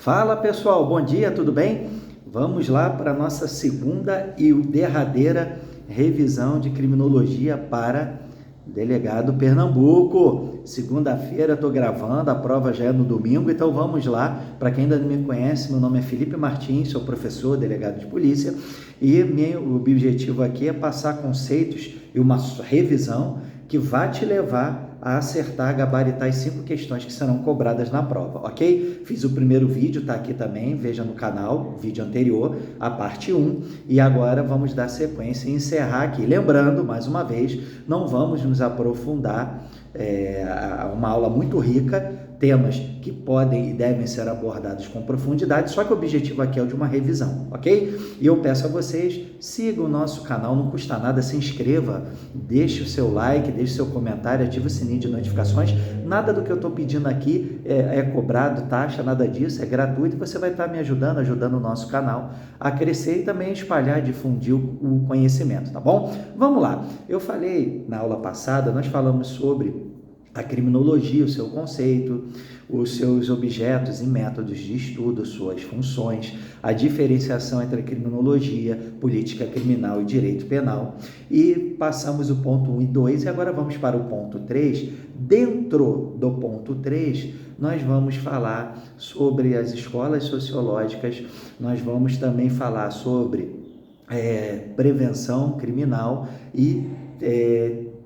Fala pessoal, bom dia, tudo bem? Vamos lá para a nossa segunda e derradeira revisão de criminologia para Delegado Pernambuco. Segunda-feira estou gravando, a prova já é no domingo, então vamos lá. Para quem ainda não me conhece, meu nome é Felipe Martins, sou professor, delegado de polícia, e meu objetivo aqui é passar conceitos e uma revisão que vai te levar a acertar, gabaritar as 5 questões que serão cobradas na prova, ok? Fiz o primeiro vídeo, tá aqui também, veja no canal, vídeo anterior, a parte 1, e agora vamos dar sequência e encerrar aqui. Lembrando, mais uma vez, não vamos nos aprofundar, uma aula muito rica, temas que podem e devem ser abordados com profundidade, só que o objetivo aqui é o de uma revisão, ok? E eu peço a vocês, sigam o nosso canal, não custa nada, se inscreva, deixe o seu like, deixe o seu comentário, ative o sininho de notificações, nada do que eu estou pedindo aqui é cobrado, taxa, nada disso, é gratuito, e você vai estar me ajudando o nosso canal a crescer e também espalhar, difundir o conhecimento, tá bom? Vamos lá, eu falei na aula passada, nós falamos sobre a criminologia, o seu conceito, os seus objetos e métodos de estudo, suas funções, a diferenciação entre a criminologia, política criminal e direito penal. E passamos o ponto 1 e 2 e agora vamos para o ponto 3. Dentro do ponto 3, nós vamos falar sobre as escolas sociológicas, nós vamos também falar sobre prevenção criminal e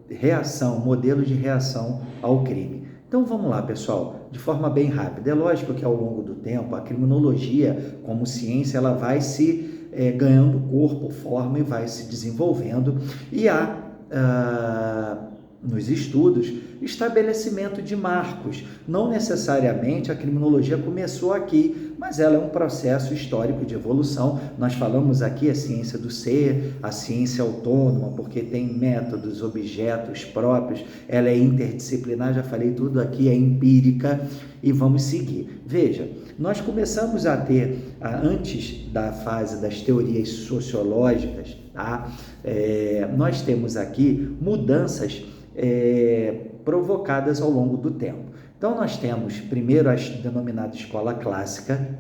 reação, modelo de reação ao crime. Então vamos lá, pessoal, de forma bem rápida. É lógico que ao longo do tempo a criminologia, como ciência, ela vai se ganhando corpo, forma e vai se desenvolvendo, e há nos estudos estabelecimento de marcos. Não necessariamente a criminologia começou aqui, mas ela é um processo histórico de evolução. Nós falamos aqui a ciência do ser, a ciência autônoma, porque tem métodos, objetos próprios, ela é interdisciplinar, já falei tudo aqui, é empírica, e vamos seguir. Veja, nós começamos a ter, antes da fase das teorias sociológicas, tá? Nós temos aqui mudanças provocadas ao longo do tempo. Então, nós temos primeiro a denominada escola clássica,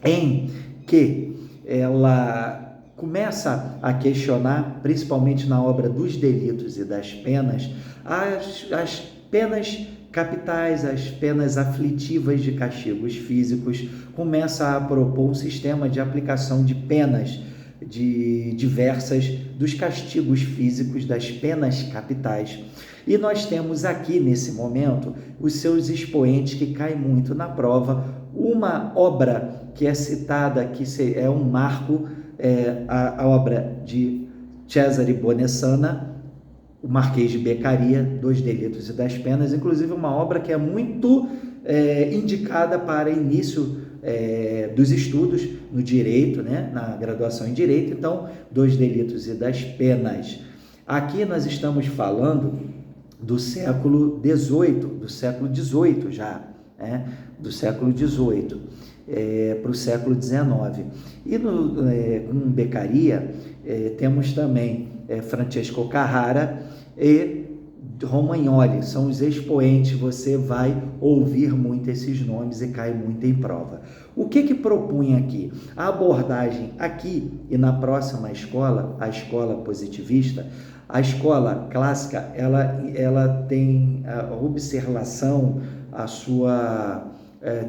em que ela começa a questionar, principalmente na obra dos delitos e das penas, as penas capitais, as penas aflitivas de castigos físicos, começa a propor um sistema de aplicação de penas de diversas dos castigos físicos, das penas capitais. E nós temos aqui, nesse momento, os seus expoentes que caem muito na prova. Uma obra que é citada, que é um marco, a obra de Cesare Bonessana, o Marquês de Beccaria, dos Delitos e das Penas, inclusive uma obra que é muito indicada para início dos estudos no direito, né? Na graduação em direito. Então, dos Delitos e das Penas. Aqui nós estamos falando do século XVIII já, né? Do século XVIII para o século XIX. E com Beccaria temos também Francesco Carrara e Romagnoli, são os expoentes, você vai ouvir muito esses nomes e cai muito em prova. O que propunha aqui? A abordagem aqui e na próxima escola, a escola positivista, a escola clássica, ela tem a observação, a sua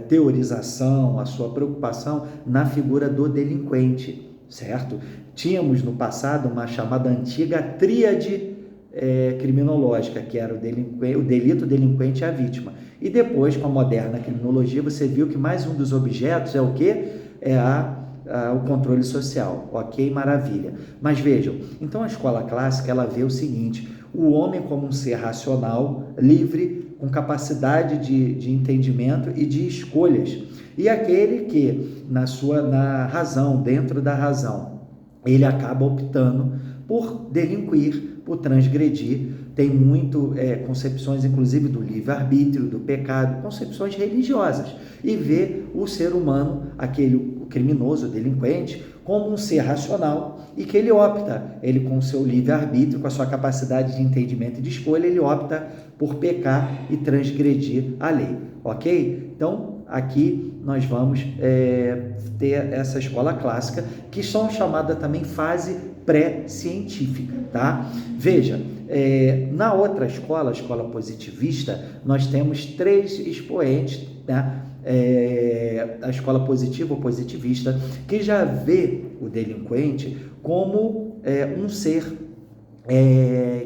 teorização, a sua preocupação na figura do delinquente, certo? Tínhamos no passado uma chamada antiga tríade criminológica, que era o delito, o delinquente e a vítima. E depois, com a moderna criminologia, você viu que mais um dos objetos é o quê? O controle social. Ok, maravilha. Mas vejam, então a escola clássica, ela vê o seguinte: o homem como um ser racional, livre, com capacidade de entendimento e de escolhas. E aquele que, na razão, dentro da razão, ele acaba optando por delinquir, por transgredir. Tem muito concepções, inclusive, do livre-arbítrio, do pecado, concepções religiosas, e vê o ser humano, o criminoso, o delinquente, como um ser racional, e que ele opta, ele com o seu livre-arbítrio, com a sua capacidade de entendimento e de escolha, ele opta por pecar e transgredir a lei, ok? Então, aqui nós vamos ter essa escola clássica, que são chamada também fase pré-científica, tá? Veja, na outra escola, a escola positivista, nós temos 3 expoentes, né? A escola positiva ou positivista, que já vê o delinquente como um ser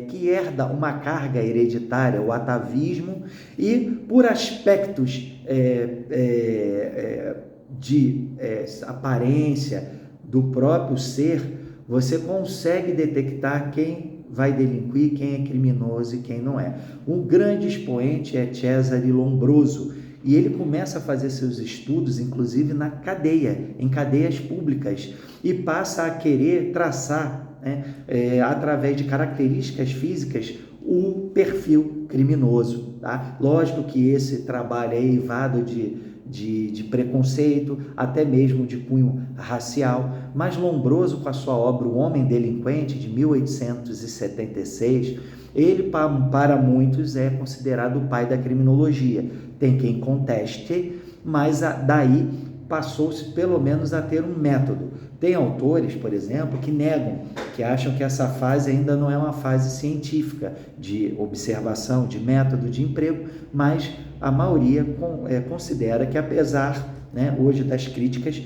que herda uma carga hereditária, o atavismo, e por aspectos de aparência do próprio ser, você consegue detectar quem vai delinquir, quem é criminoso e quem não é. Um grande expoente é Cesare Lombroso, e ele começa a fazer seus estudos, inclusive na cadeia, em cadeias públicas, e passa a querer traçar, através de características físicas, o perfil criminoso, tá? Lógico que esse trabalho é eivado de preconceito, até mesmo de cunho racial, mas Lombroso, com a sua obra O Homem Delinquente, de 1876, ele, para muitos, é considerado o pai da criminologia. Tem quem conteste, mas daí passou-se pelo menos a ter um método. Tem autores, por exemplo, que negam, que acham que essa fase ainda não é uma fase científica, de observação, de método, de emprego, mas a maioria considera que, apesar, hoje, das críticas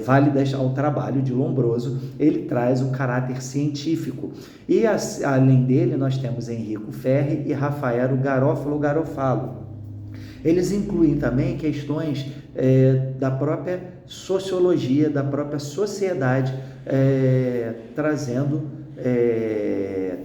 válidas ao trabalho de Lombroso, ele traz um caráter científico. E, além dele, nós temos Enrico Ferri e Rafael Garofalo. Eles incluem também questões da própria sociologia, da própria sociedade,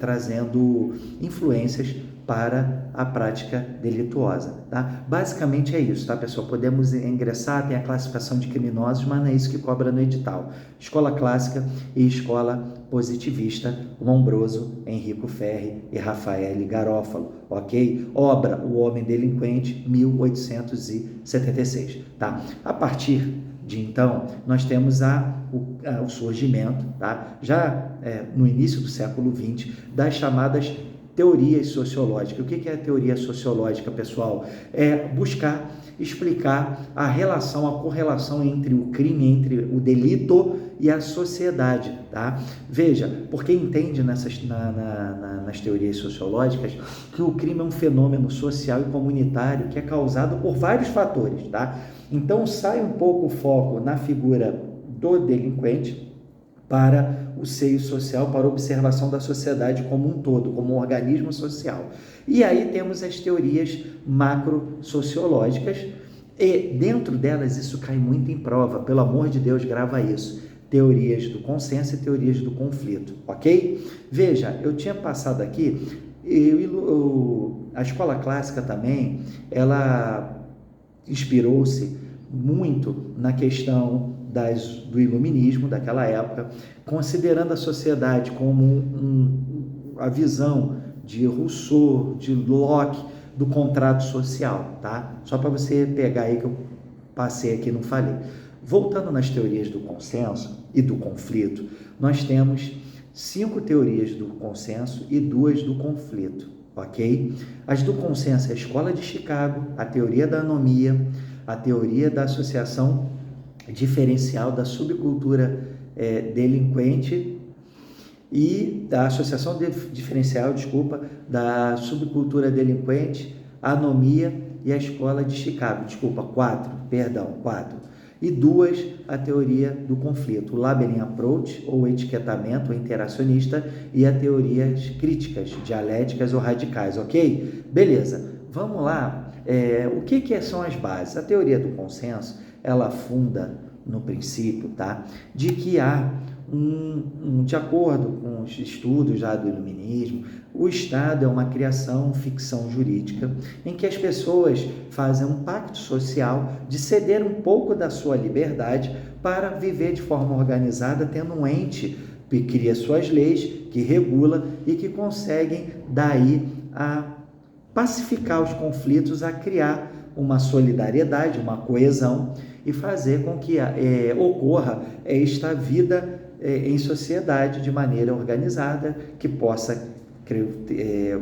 trazendo influências para a prática delituosa, tá? Basicamente é isso, tá, pessoal? Podemos ingressar, tem a classificação de criminosos, mas não é isso que cobra no edital. Escola clássica e escola positivista, Lombroso, Enrico Ferri e Rafael Garofalo, ok? Obra O Homem Delinquente, 1876, tá? A partir de então, nós temos o surgimento, tá? Já no início do século XX, das chamadas teorias sociológicas. O que é a teoria sociológica, pessoal? É buscar explicar a relação, a correlação entre o crime, entre o delito e a sociedade, tá? Veja, porque entende nas teorias sociológicas que o crime é um fenômeno social e comunitário que é causado por vários fatores, tá? Então, sai um pouco o foco na figura do delinquente para o seio social, para a observação da sociedade como um todo, como um organismo social. E aí temos as teorias macro-sociológicas, e dentro delas isso cai muito em prova, pelo amor de Deus, grava isso. Teorias do consenso e teorias do conflito, ok? Veja, eu tinha passado aqui, a escola clássica também, ela inspirou-se muito na questão do iluminismo daquela época, considerando a sociedade como a visão de Rousseau, de Locke, do contrato social, tá? Só para você pegar aí que eu passei aqui e não falei. Voltando nas teorias do consenso e do conflito, nós temos 5 teorias do consenso e 2 do conflito, ok? As do consenso é a Escola de Chicago, a teoria da anomia, a teoria da associação diferencial da subcultura delinquente e da associação diferencial, da subcultura delinquente, anomia e a Escola de Chicago, 4. E 2, a teoria do conflito, o Labeling Approach, ou etiquetamento, ou interacionista, e a teorias críticas, dialéticas ou radicais, ok? Beleza, vamos lá. O que são as bases? A teoria do consenso, ela funda no princípio, tá, de que há de acordo com os estudos já do iluminismo, o Estado é uma criação, ficção jurídica, em que as pessoas fazem um pacto social de ceder um pouco da sua liberdade para viver de forma organizada, tendo um ente que cria suas leis, que regula e que conseguem daí a pacificar os conflitos, a criar uma solidariedade, uma coesão e fazer com que ocorra esta vida em sociedade de maneira organizada, que possa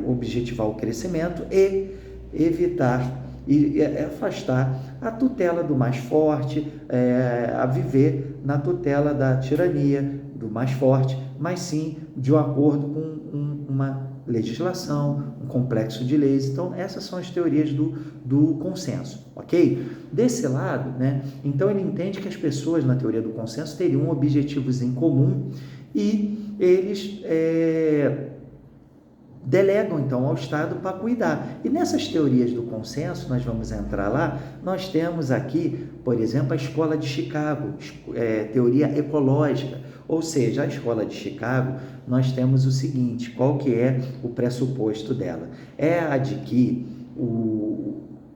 objetivar o crescimento e evitar e afastar a tutela do mais forte, a viver na tutela da tirania do mais forte, mas sim de acordo com uma legislação, um complexo de leis. Então, essas são as teorias do consenso, ok? Desse lado, né, então ele entende que as pessoas na teoria do consenso teriam objetivos em comum e eles delegam então ao Estado para cuidar. E nessas teorias do consenso, nós vamos entrar lá, nós temos aqui, por exemplo, a Escola de Chicago, teoria ecológica, ou seja, a Escola de Chicago, nós temos o seguinte, qual que é o pressuposto dela? É a de que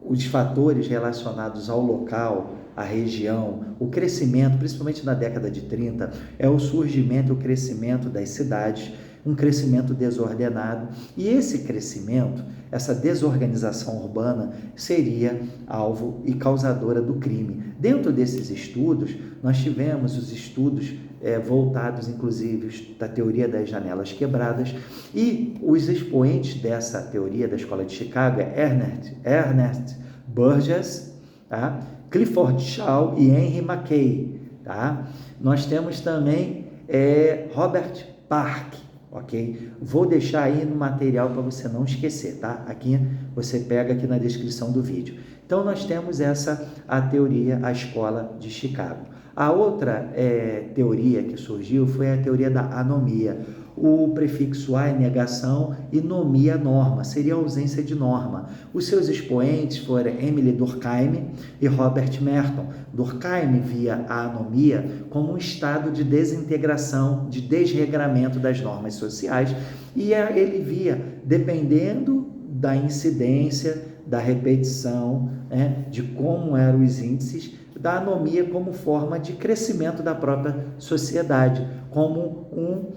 os fatores relacionados ao local, à região, o crescimento, principalmente na década de 30, é o surgimento e o crescimento das cidades, um crescimento desordenado, e esse crescimento, essa desorganização urbana seria alvo e causadora do crime. Dentro desses estudos, nós tivemos os estudos voltados, inclusive, da teoria das janelas quebradas, e os expoentes dessa teoria da Escola de Chicago é Ernest Burgess, tá? Clifford Shaw e Henry Mackay. Tá? Nós temos também Robert Park, ok? Vou deixar aí no material para você não esquecer, tá? Aqui você pega aqui na descrição do vídeo. Então nós temos a teoria, a Escola de Chicago. A outra teoria que surgiu foi a teoria da anomia. O prefixo a é negação e nomia norma, seria ausência de norma. Os seus expoentes foram Emily Durkheim e Robert Merton. Durkheim via a anomia como um estado de desintegração, de desregramento das normas sociais, e ele via, dependendo da incidência, da repetição, de como eram os índices, da anomia como forma de crescimento da própria sociedade, como um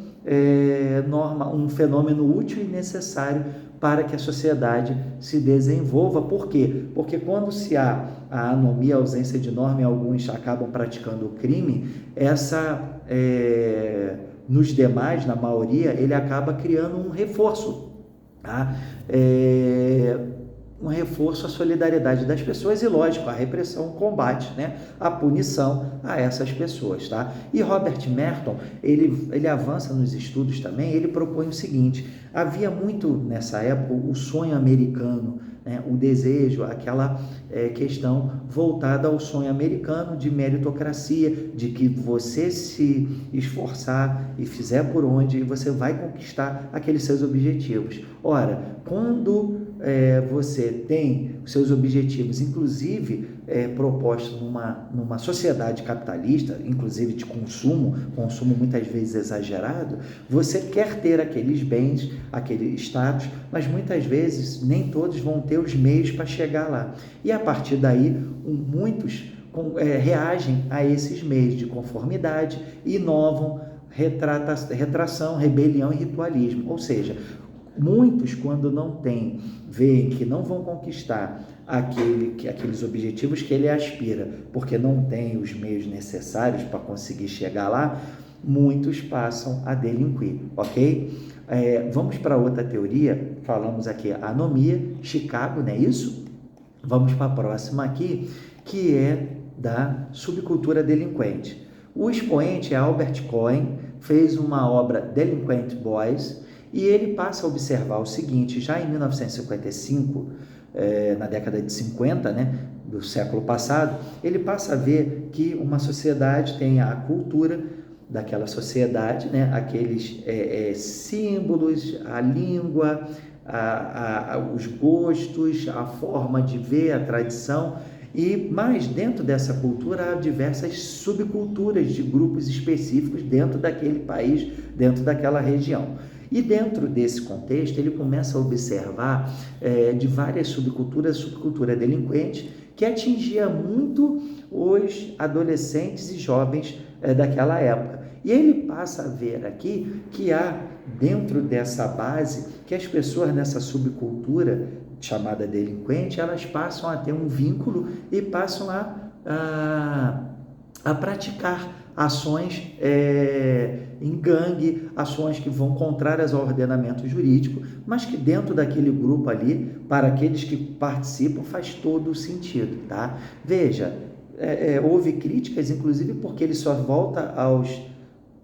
fenômeno útil e necessário para que a sociedade se desenvolva. Por quê? Porque quando se há a anomia, a ausência de norma, e alguns acabam praticando o crime, nos demais, na maioria, ele acaba criando um reforço, tá? Um reforço à solidariedade das pessoas e, lógico, a repressão, o combate, a punição a essas pessoas, tá? E Robert Merton, ele avança nos estudos também, ele propõe o seguinte: havia muito nessa época o sonho americano, o desejo, aquela questão voltada ao sonho americano de meritocracia, de que você se esforçar e fizer por onde, você vai conquistar aqueles seus objetivos. Ora, quando você tem os seus objetivos, inclusive propostos numa sociedade capitalista, inclusive de consumo muitas vezes exagerado, você quer ter aqueles bens, aquele status, mas muitas vezes nem todos vão ter os meios para chegar lá. E a partir daí, muitos reagem a esses meios de conformidade e inovam retração, rebelião e ritualismo. Ou seja, muitos, quando veem que não vão conquistar aqueles objetivos que ele aspira, porque não tem os meios necessários para conseguir chegar lá, muitos passam a delinquir, ok? Vamos para outra teoria, falamos aqui anomia, Chicago, não é isso? Vamos para a próxima aqui, que é da subcultura delinquente. O expoente é Albert Cohen, fez uma obra Delinquent Boys, e ele passa a observar o seguinte: já em 1955, na década de 50, do século passado, ele passa a ver que uma sociedade tem a cultura daquela sociedade, aqueles símbolos, a língua, os gostos, a forma de ver, a tradição, mas dentro dessa cultura há diversas subculturas de grupos específicos dentro daquele país, dentro daquela região. E dentro desse contexto, ele começa a observar de várias subculturas, subcultura delinquente, que atingia muito os adolescentes e jovens daquela época. E ele passa a ver aqui que há, dentro dessa base, que as pessoas nessa subcultura chamada delinquente, elas passam a ter um vínculo e passam a a praticar ações em gangue, ações que vão contrárias ao ordenamento jurídico, mas que dentro daquele grupo ali, para aqueles que participam, faz todo o sentido, tá? Veja, houve críticas, inclusive, porque ele só volta aos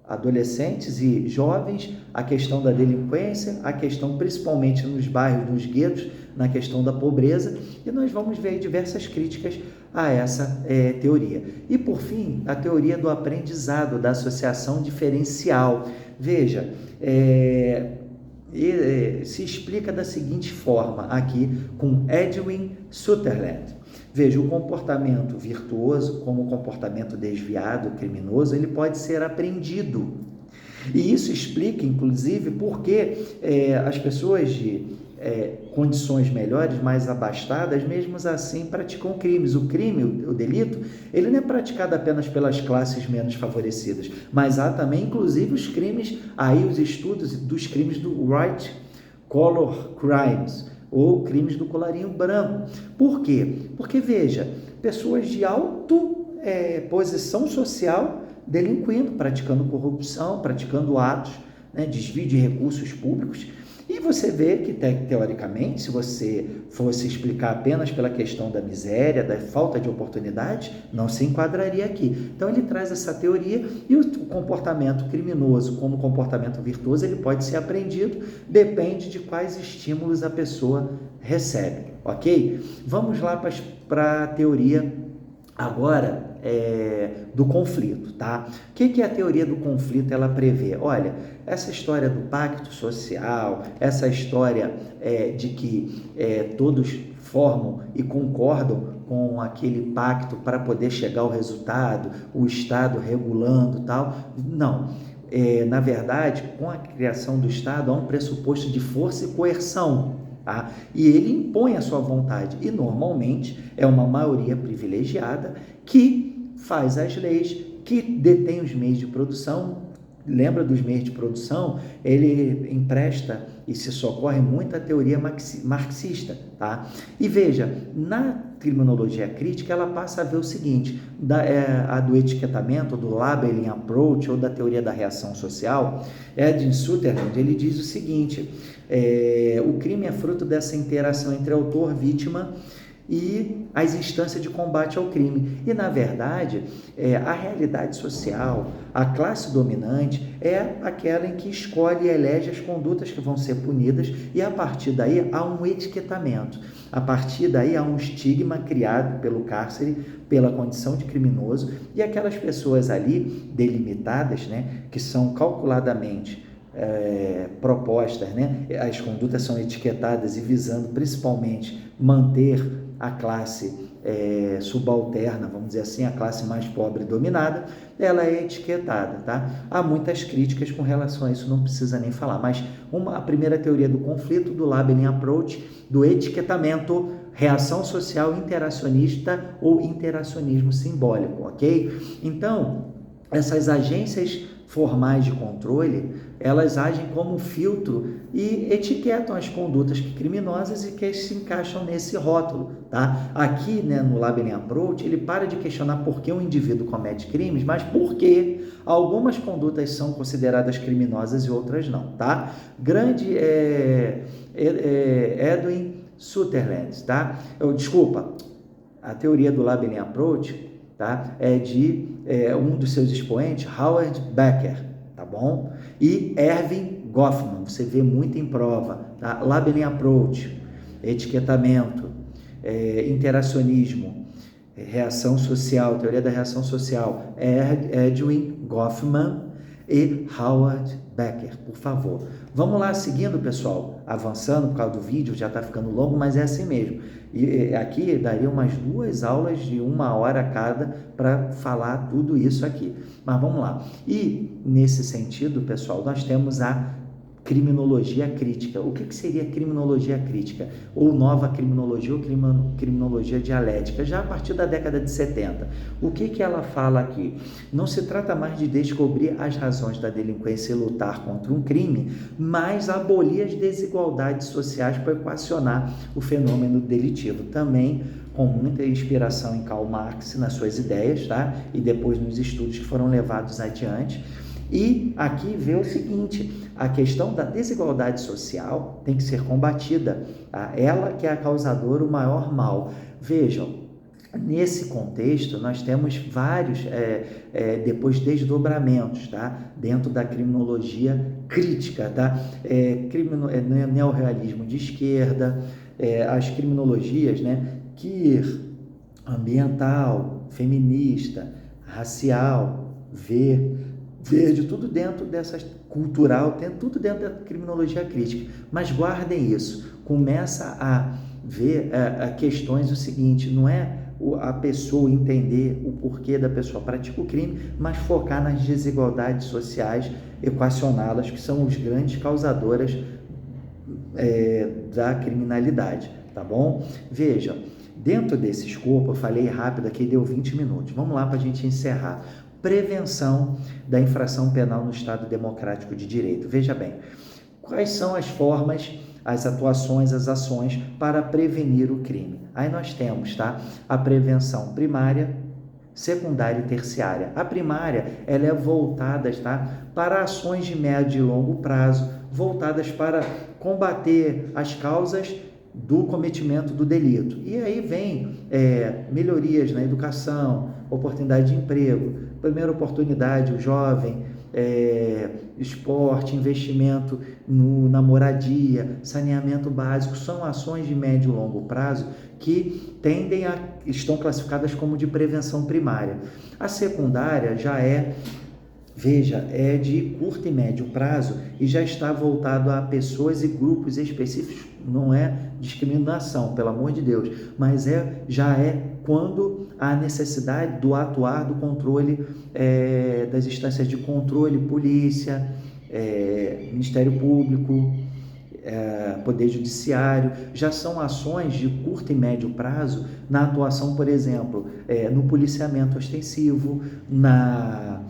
adolescentes e jovens, a questão da delinquência, a questão principalmente nos bairros, nos guetos, na questão da pobreza, e nós vamos ver diversas críticas a essa teoria. E por fim, a teoria do aprendizado, da associação diferencial. Veja, se explica da seguinte forma aqui com Edwin Sutherland. Veja, o comportamento virtuoso, como o comportamento desviado, criminoso, ele pode ser aprendido. E isso explica, inclusive, porque as pessoas de condições melhores, mais abastadas, mesmo assim praticam crimes. O crime, o delito, ele não é praticado apenas pelas classes menos favorecidas, mas há também, inclusive, os crimes, aí os estudos dos crimes do white collar crimes, ou crimes do colarinho branco. Por quê? Porque, veja, pessoas de posição social delinquindo, praticando corrupção, praticando atos, desvio de recursos públicos. E você vê que, teoricamente, se você fosse explicar apenas pela questão da miséria, da falta de oportunidade, não se enquadraria aqui. Então, ele traz essa teoria e o comportamento criminoso, como comportamento virtuoso, ele pode ser aprendido, depende de quais estímulos a pessoa recebe, ok? Vamos lá para a teoria agora do conflito, tá? O que a teoria do conflito ela prevê? Olha, essa história do pacto social, essa história de que todos formam e concordam com aquele pacto para poder chegar ao resultado, o Estado regulando tal, não. Na verdade, com a criação do Estado, há um pressuposto de força e coerção. Tá? E ele impõe a sua vontade, e normalmente é uma maioria privilegiada que faz as leis, que detém os meios de produção. Lembra dos meios de produção? Ele empresta e se socorre muito à teoria marxista. Tá? E veja, na criminologia crítica, ela passa a ver o seguinte, a do etiquetamento, do labeling approach, ou da teoria da reação social. Edwin Sutherland, ele diz o seguinte, o crime é fruto dessa interação entre autor, vítima e as instâncias de combate ao crime. E, na verdade, a realidade social, a classe dominante, é aquela em que escolhe e elege as condutas que vão ser punidas, e a partir daí há um etiquetamento. A partir daí há um estigma criado pelo cárcere, pela condição de criminoso, e aquelas pessoas ali delimitadas, que são calculadamente propostas, as condutas são etiquetadas e visando principalmente manter a classe subalterna, vamos dizer assim, a classe mais pobre dominada, ela é etiquetada, tá? Há muitas críticas com relação a isso, não precisa nem falar, mas a primeira teoria do conflito, do labeling approach, do etiquetamento, reação social interacionista ou interacionismo simbólico, ok? Então, essas agências formais de controle, elas agem como um filtro e etiquetam as condutas criminosas e que se encaixam nesse rótulo, tá? Aqui, no labeling approach, ele para de questionar por que um indivíduo comete crimes, mas por que algumas condutas são consideradas criminosas e outras não, tá? Grande Edwin Sutherland, tá? A teoria do labeling approach, tá? É de um dos seus expoentes, Howard Becker, tá bom? E Erving Goffman, você vê muito em prova, tá? Labeling approach, etiquetamento, interacionismo, reação social, teoria da reação social, Edwin Goffman e Howard Becker, por favor. Vamos lá, seguindo, pessoal, avançando por causa do vídeo, já está ficando longo, mas é assim mesmo. E aqui daria umas 2 aulas de 1 hora cada para falar tudo isso aqui. Mas vamos lá. E, nesse sentido, pessoal, nós temos a criminologia crítica. O que seria criminologia crítica? Ou nova criminologia ou criminologia dialética, já a partir da década de 70. O que ela fala aqui? Não se trata mais de descobrir as razões da delinquência e lutar contra um crime, mas abolir as desigualdades sociais para equacionar o fenômeno delitivo. Também com muita inspiração em Karl Marx nas suas ideias, tá? E depois nos estudos que foram levados adiante. E aqui vê o seguinte: a questão da desigualdade social tem que ser combatida, tá? Ela que é a causadora, o maior mal. Vejam, nesse contexto nós temos vários depois desdobramentos, tá? Dentro da criminologia crítica, tá? Neorrealismo de esquerda, as criminologias, né? Queer, ambiental, feminista, racial, verde, tudo dentro dessa cultural, tudo dentro da criminologia crítica. Mas guardem isso, começa a ver questões o seguinte: não é a pessoa entender o porquê da pessoa pratica o crime, mas focar nas desigualdades sociais, equacioná-las, que são os grandes causadoras da criminalidade, tá bom? Veja, dentro desse escopo, eu falei rápido aqui, deu 20 minutos. Vamos lá para a gente encerrar. Prevenção da infração penal no Estado Democrático de Direito. Veja bem, quais são as formas, as atuações, as ações para prevenir o crime? Aí nós temos, tá? A prevenção primária, secundária e terciária. A primária, ela é voltada, tá? Para ações de médio e longo prazo, voltadas para combater as causas do cometimento do delito. E aí vem melhorias na educação, oportunidade de emprego, primeira oportunidade, o jovem, esporte, investimento na moradia, saneamento básico, são ações de médio e longo prazo que estão classificadas como de prevenção primária. A secundária já é de curto e médio prazo e já está voltado a pessoas e grupos específicos. Não é discriminação, pelo amor de Deus, mas já é quando há necessidade do atuar do controle das instâncias de controle, polícia, Ministério Público, Poder Judiciário. Já são ações de curto e médio prazo na atuação, por exemplo, no policiamento ostensivo, na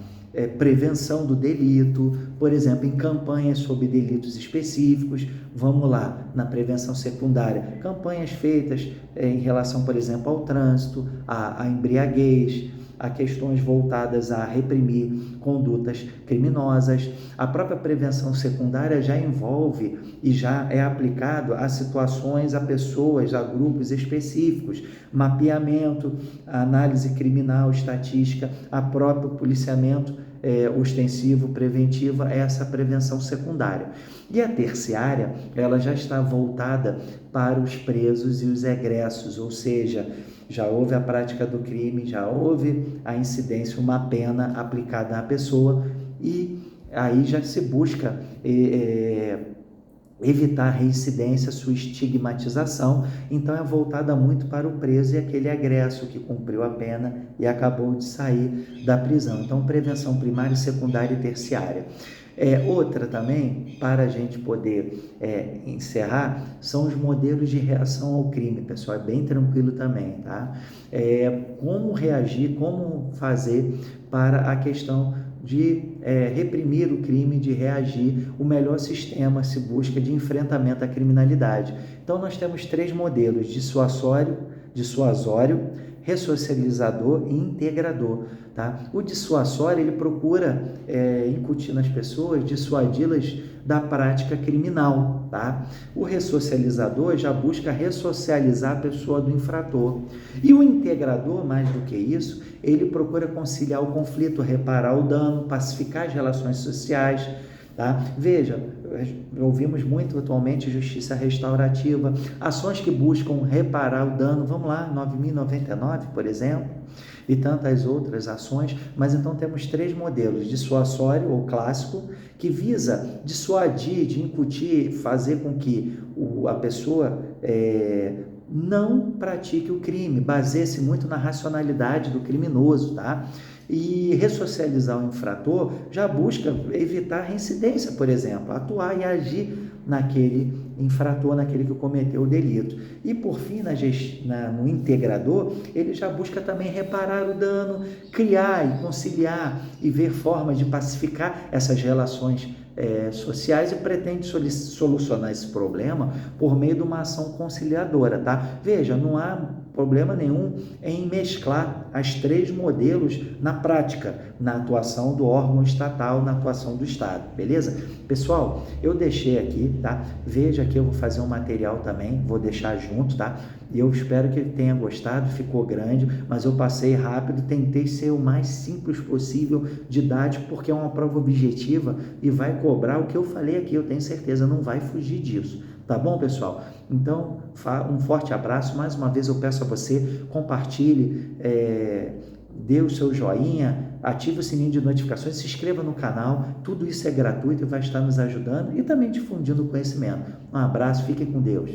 prevenção do delito, por exemplo, em campanhas sobre delitos específicos. Vamos lá, na prevenção secundária, campanhas feitas em relação, por exemplo, ao trânsito, à embriaguez, a questões voltadas a reprimir condutas criminosas. A própria prevenção secundária já envolve e já é aplicado a situações, a pessoas, a grupos específicos, mapeamento, análise criminal, estatística, a próprio policiamento ostensivo, preventiva, essa prevenção secundária. E a terciária, ela já está voltada para os presos e os egressos, ou seja, já houve a prática do crime, já houve a incidência, uma pena aplicada à pessoa, e aí já se busca evitar a reincidência, sua estigmatização. Então é voltada muito para o preso e aquele egresso que cumpriu a pena e acabou de sair da prisão. Então, prevenção primária, secundária e terciária. Outra também, para a gente poder encerrar, são os modelos de reação ao crime, pessoal, é bem tranquilo também, tá? Como reagir, como fazer para a questão de reprimir o crime, de reagir, o melhor sistema se busca de enfrentamento à criminalidade. Então, nós temos 3 modelos: dissuasório, ressocializador e integrador, tá? O dissuasório, ele procura incutir nas pessoas, dissuadi-las da prática criminal, tá? O ressocializador já busca ressocializar a pessoa do infrator. E o integrador, mais do que isso, ele procura conciliar o conflito, reparar o dano, pacificar as relações sociais, tá? Veja, ouvimos muito atualmente justiça restaurativa, ações que buscam reparar o dano. Vamos lá, 9.099, por exemplo, e tantas outras ações. Mas então temos 3 modelos: dissuasório ou clássico, que visa dissuadir, de incutir, fazer com que a pessoa não pratique o crime, baseie-se muito na racionalidade do criminoso, tá? E ressocializar o infrator já busca evitar reincidência, por exemplo, atuar e agir naquele infrator, naquele que cometeu o delito. E por fim, no integrador, ele já busca também reparar o dano, criar e conciliar e ver formas de pacificar essas relações sociais e pretende solucionar esse problema por meio de uma ação conciliadora, tá? Veja, não há problema nenhum em mesclar as três modelos na prática, na atuação do órgão estatal, na atuação do Estado, beleza? Pessoal, eu deixei aqui, tá? Veja que eu vou fazer um material também, vou deixar junto, tá? E eu espero que ele tenha gostado, ficou grande, mas eu passei rápido, tentei ser o mais simples possível, didático, porque é uma prova objetiva e vai cobrar o que eu falei aqui, eu tenho certeza, não vai fugir disso. Tá bom, pessoal? Então, um forte abraço. Mais uma vez eu peço a você, compartilhe, dê o seu joinha, ative o sininho de notificações, se inscreva no canal. Tudo isso é gratuito e vai estar nos ajudando e também difundindo o conhecimento. Um abraço, fiquem com Deus.